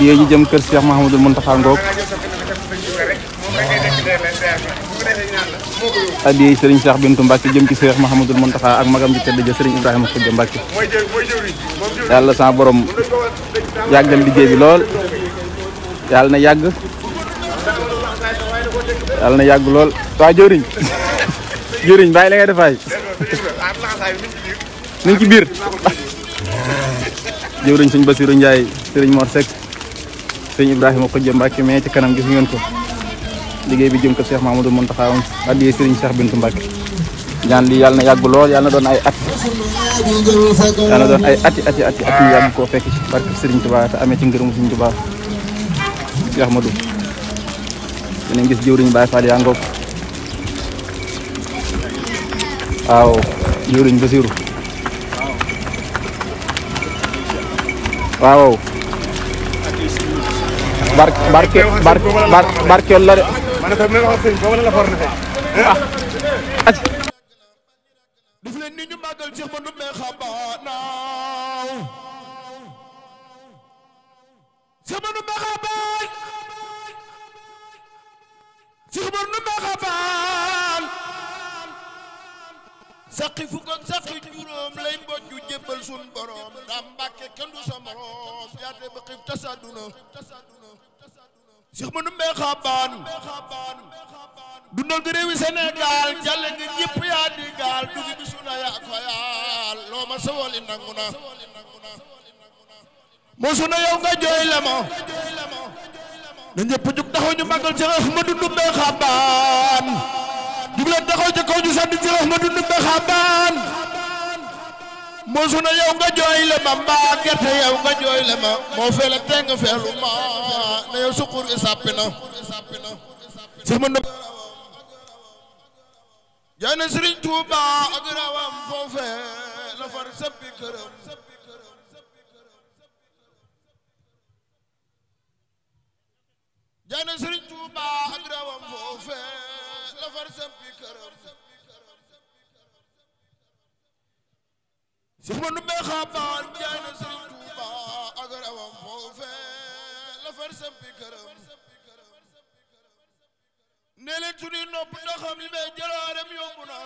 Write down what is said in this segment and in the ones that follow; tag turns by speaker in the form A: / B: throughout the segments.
A: addiya ji jëm kër Cheikh Mahamadul Muntaxa ngoog addiya Serigne Cheikh Bintou Mbacke jëm ci Cheikh Mahamadul Muntaxa ak magam ji tedd ja Serigne Ibrahima Khoudia Mbacke yàlla sa borom yàggal liggéey bi lool yàlla na yàgg lool waa jëwriñ bàyyi la ngay defaay ni ci biir jëwriñ sëñ Bassirou Ndiaye Serigne Mor Seck sëñ Ibrahima Khoudia Mbacke mais ci kanam gis ngeen ko liggéey bi jëm ko Cheikh Mahamadou Muntaxa addiya Serigne Cheikh Bintou Mbacke ñaan li yàlla na yàgg lool yàlla na doon ay at ati ñu yàgg koo fekk ci barke Serigne Touba te amee ci ngërëmu Serigne Touba Cheikh Madou dinañ gis jëwriñ Baye Fall yaa ngoog waaw jëwriñ Bassirou waaw barkeel la de
B: def leen ni ñu màggal Cheikh Madou me xabanaaw Cheikh Madou me xaban Cheikh Madou me xaban saqi fukk ak saqi juróom lay mbojju jébbal sun borom daa Mbàkke kenn du sa morom yaate ba xif tasaduna Cheikh Madou me xaban dundal gi réewi Sénégal jàlle nga ñëpp yaa di gaal dugi bi suna yaa ko yaal loo ma sawali nangu na moo suna yow nga jooy la ma na ñëpp jug taxaw ñu màggal Cheikh Ahmadou Ndoumbé Xabaan jug leen taxaw ci kaw ñu sant Cheikh Ahmadou Ndoumbé Xabaan moo suna yow nga jooy la ma mbaa gerte yow nga jooy la ma moo feele teng feelu ma na yow sukur gi sàppi na Cheikh Madou jaay na Serigne Touba ak rawam foofe la far sabbi këram jaay na Serigne Touba ak rawam foofe la far sabbi këram Cheikh Madou Ndoumbé Xabaan jaay na Serigne Touba ak rawam foofe la far sabbi këram ne leen suñuy nopp ndaxam li may jëlooreem yomb na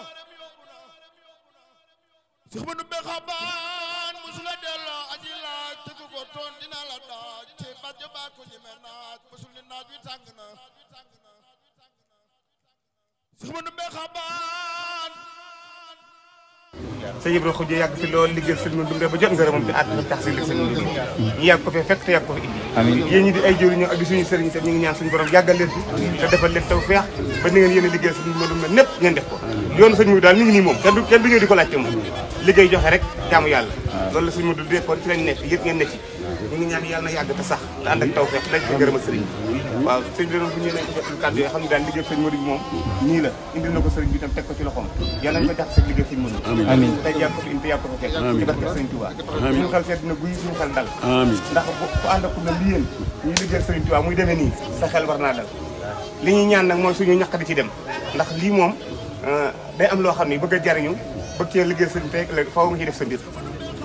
B: Cheikh Madou Ndoumbé Xabaan musula delloo aji laaj tëgg ko toon dina la daaj ci bàjj baa ko ñeme naaj musul ni naaj wi tàng na Cheikh Madou Ndoumbé Xabaan
C: sëñ Ibrahima Khoudia yàgg fi lool liggéey sëñ Madou Ndoumbé ba jot ngërëmam ci àdduna tax si liggéey sëñ Madou Ndoumbé ñu yàgg ko fee fekk te yàgg ko fi indi yéen ñi di ay jëriñ ñoo ak di suñu sëriñ te ñu ngi ñaan suñu borom yàggal leen fi te defal leen taw feex ba ni ngeen yéen a liggéey sëñ Madou Ndoumbé népp ngeen def ko yoonu sëñ Madou daal mi ngi nii moom kenn du ñëw di ko laajte moom liggéey joxe rek jaamu yàlla loolu la sëñ Madou dekkoon ci lañ nekk yëpp ngeen ne ci ñu ngi ñaan yàlla na yàgg te sax te ànd ak taw feex lañ ci ngërëmal sëriñ waaw sëñ bi doon bu ñu nañ ko jot kàddu yoo xam ne daal liggéey sëñ Madou bi moom nii la indil na ko sëriñ bi itam teg ko ci loxoom yàlla nañ ko jax sa liggéey sëñ Madou amiin tey yàgg ko fi indi te yàgg ko fa fekk ci barke sëriñ Touba suñu xel seet dina guy suñu xel dal ndax ku ànd ak ku mel li yéen ñuy liggéey sëriñ Touba muy demee nii sa xel war naa dal li ñuy ñaan nag mooy suñu ñaq di ci dem ndax lii moom day am loo xam ne bëgg a jariñu bëgg cee liggéey sëriñ tey ëllëg faaw nga ciy def sa mbir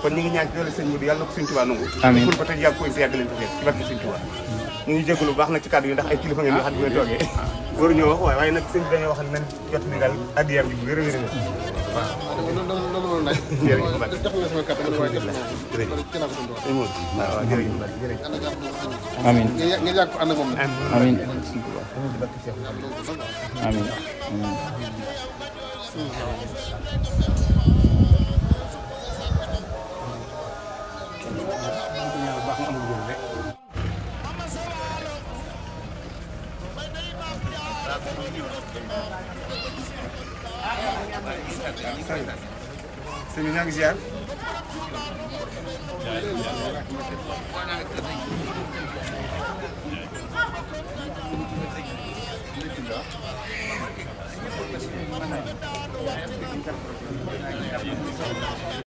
C: kon ñu ngi ñaan ci doole sëñ Modou yàlla na ko sëñ Touba nangu ful ko te yàgg ko yàgg leen ko fekk ci barke sëñ Touba ñu ngi jégalu bu baax nag ci kàddu yi ndax ay kilifa ngeen yoo xam ne bu ngeen toogee waru ñoo wax waaye nag sëñ bi dañoo wax ne nañ jot ni daal addiyam bi bu wér a wér waaw jërëjëf Mbacke
A: amiin
B: ngeen yàgg ko ànd ak moom
A: amiin amiin
C: sëñ bi ñaa ngi ziar